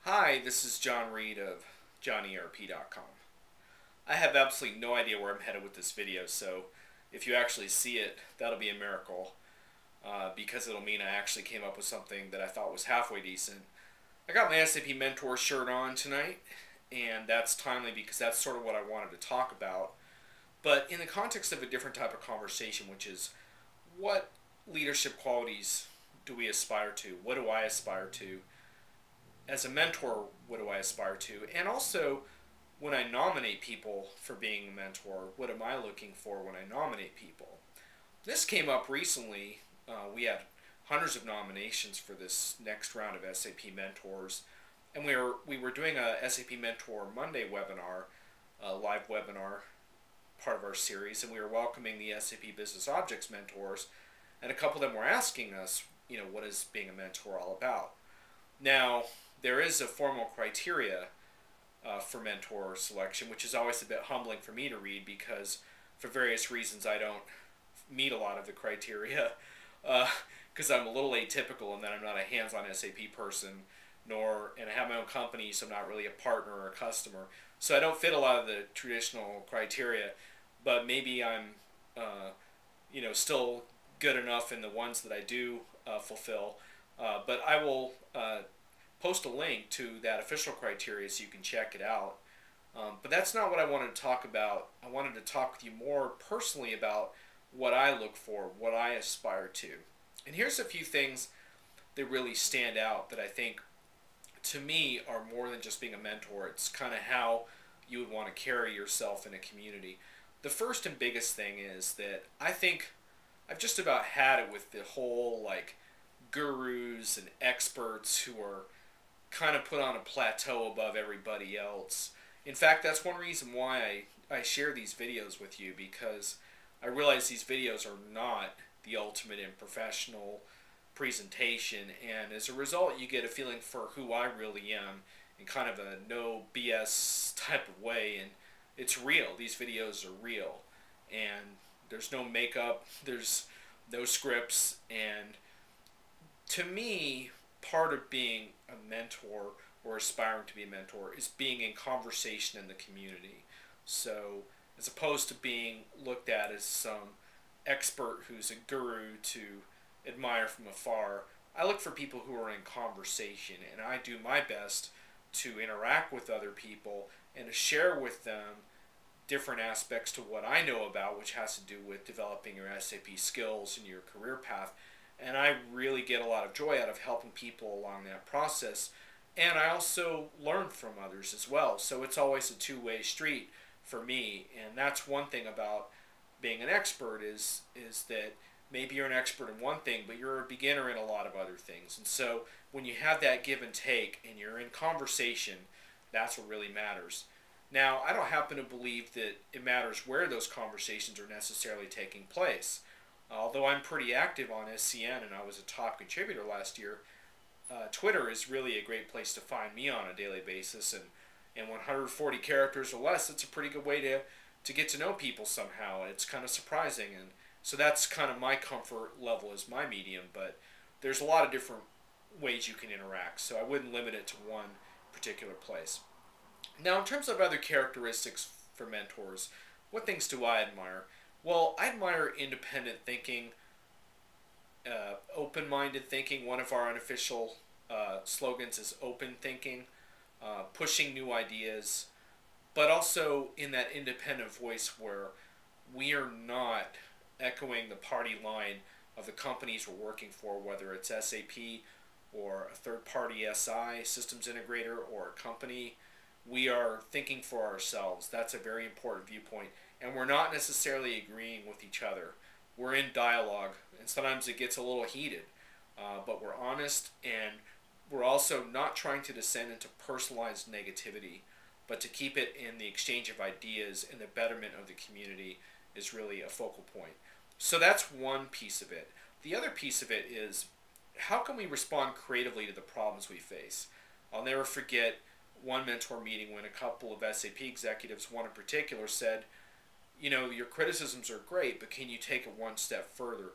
Hi, this is John Reed of JohnnyERP.com. I have absolutely no idea where I'm headed with this video, so if you actually see it, that'll be a miracle because it'll mean I actually came up with something that I thought was halfway decent. I got my SAP Mentor shirt on tonight, and that's timely because that's sort of what I wanted to talk about. But in the context of a different type of conversation, which is what leadership qualities do we aspire to? What do I aspire to? As a mentor, what do I aspire to? And also, when I nominate people for being a mentor, what am I looking for when I nominate people? This came up recently. We had hundreds of nominations for this next round of SAP Mentors, and we were doing a SAP Mentor Monday webinar, a live webinar, part of our series, and we were welcoming the SAP Business Objects mentors, and a couple of them were asking us, what is being a mentor all about? Now, there is a formal criteria for mentor selection, which is always a bit humbling for me to read because for various reasons I don't meet a lot of the criteria because I'm a little atypical in that I'm not a hands-on SAP person, and I have my own company, so I'm not really a partner or a customer. So I don't fit a lot of the traditional criteria, but maybe I'm still good enough in the ones that I do fulfill. But I will post a link to that official criteria so you can check it out. But that's not what I wanted to talk about. I wanted to talk with you more personally about what I look for, what I aspire to. And here's a few things that really stand out that I think, to me, are more than just being a mentor. It's kind of how you would want to carry yourself in a community. The first and biggest thing is that I think I've just about had it with the whole gurus and experts who are kind of put on a plateau above everybody else. In fact, that's one reason why I share these videos with you, because I realize these videos are not the ultimate in professional presentation, and as a result you get a feeling for who I really am in kind of a no BS type of way, and it's real. These videos are real, and there's no makeup, there's no scripts, and to me, part of being a mentor or aspiring to be a mentor is being in conversation in the community. So as opposed to being looked at as some expert who's a guru to admire from afar, I look for people who are in conversation, and I do my best to interact with other people and to share with them different aspects to what I know about, which has to do with developing your SAP skills and your career path. And I really get a lot of joy out of helping people along that process. And I also learn from others as well. So it's always a two-way street for me. And that's one thing about being an expert is that maybe you're an expert in one thing, but you're a beginner in a lot of other things. And so when you have that give and take and you're in conversation, that's what really matters. Now, I don't happen to believe that it matters where those conversations are necessarily taking place. Although I'm pretty active on SCN and I was a top contributor last year, Twitter is really a great place to find me on a daily basis, and 140 characters or less, it's a pretty good way to get to know people somehow. It's kind of surprising, and so that's kind of my comfort level as my medium, but there's a lot of different ways you can interact, so I wouldn't limit it to one particular place. Now, in terms of other characteristics for mentors, what things do I admire? Well, I admire independent thinking, open-minded thinking. One of our unofficial slogans is open thinking, pushing new ideas, but also in that independent voice where we are not echoing the party line of the companies we're working for, whether it's SAP or a third-party SI, systems integrator, or a company. We are thinking for ourselves. That's a very important viewpoint. And we're not necessarily agreeing with each other. We're in dialogue, and sometimes it gets a little heated, but we're honest, and we're also not trying to descend into personalized negativity, but to keep it in the exchange of ideas and the betterment of the community is really a focal point. So that's one piece of it. The other piece of it is, how can we respond creatively to the problems we face? I'll never forget one mentor meeting when a couple of SAP executives, one in particular, said, your criticisms are great, but can you take it one step further?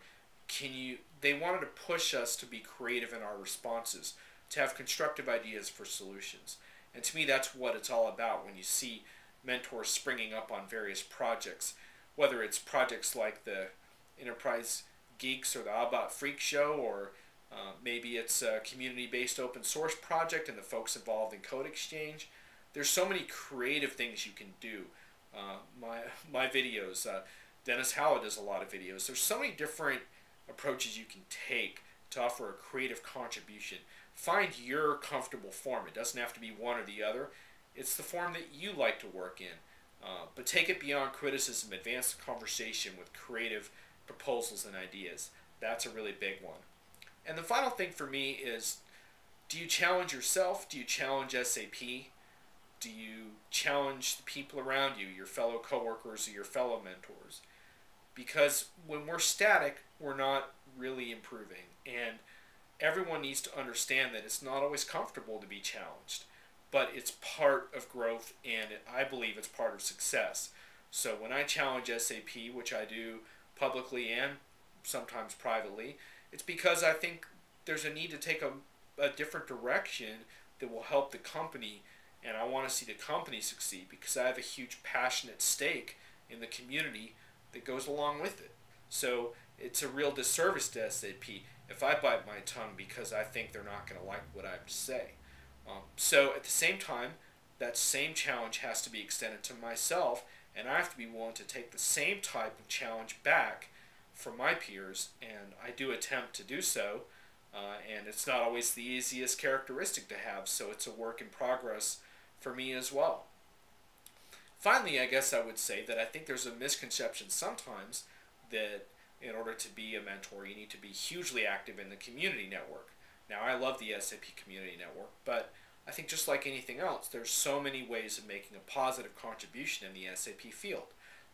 They wanted to push us to be creative in our responses. to have constructive ideas for solutions. And to me, that's what it's all about when you see mentors springing up on various projects, whether it's projects like the Enterprise Geeks or the About Freak Show, or maybe it's a community-based open source project and the folks involved in code exchange. There's so many creative things you can do. My videos, Dennis Howell does a lot of videos. There's so many different approaches you can take to offer a creative contribution. Find your comfortable form. It doesn't have to be one or the other. It's the form that you like to work in. But take it beyond criticism, advance the conversation with creative proposals and ideas. That's a really big one. And the final thing for me is, do you challenge yourself? Do you challenge SAP? Do you challenge the people around you, your fellow coworkers or your fellow mentors? Because when we're static, we're not really improving. And everyone needs to understand that it's not always comfortable to be challenged, but it's part of growth, and I believe it's part of success. So when I challenge SAP, which I do publicly and sometimes privately, it's because I think there's a need to take a different direction that will help the company, and I want to see the company succeed because I have a huge passionate stake in the community that goes along with it. So it's a real disservice to SAP if I bite my tongue because I think they're not going to like what I have to say. So at the same time, that same challenge has to be extended to myself, and I have to be willing to take the same type of challenge back from my peers, and I do attempt to do so, and it's not always the easiest characteristic to have, so it's a work in progress for me as well. Finally, I guess I would say that I think there's a misconception sometimes that in order to be a mentor, you need to be hugely active in the community network. Now, I love the SAP Community Network, but I think just like anything else, there's so many ways of making a positive contribution in the SAP field.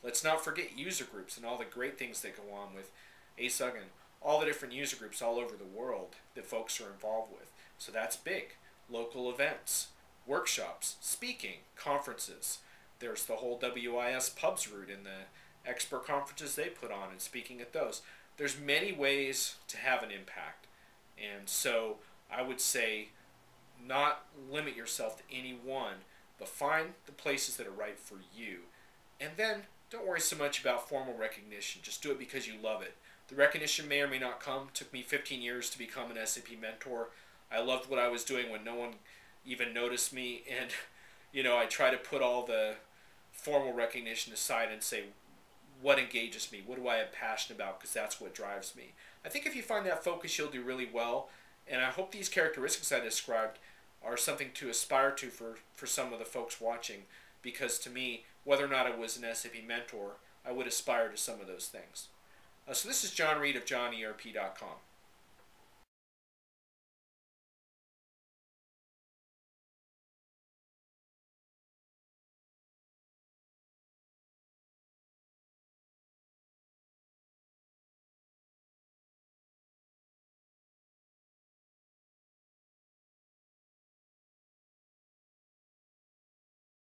Let's not forget user groups and all the great things that go on with ASUG and all the different user groups all over the world that folks are involved with. So that's big. Local events, workshops, speaking, conferences. There's the whole WIS pubs route and the expert conferences they put on and speaking at those. There's many ways to have an impact. And so I would say not limit yourself to any one, but find the places that are right for you. And then don't worry so much about formal recognition. Just do it because you love it. The recognition may or may not come. It took me 15 years to become an SAP mentor. I loved what I was doing when no one even noticed me. And, I try to put all the formal recognition aside and say, what engages me? What do I have passion about? Because that's what drives me. I think if you find that focus, you'll do really well. And I hope these characteristics I described are something to aspire to for some of the folks watching. Because to me, whether or not I was an SAP mentor, I would aspire to some of those things. So this is John Reed of johnerp.com.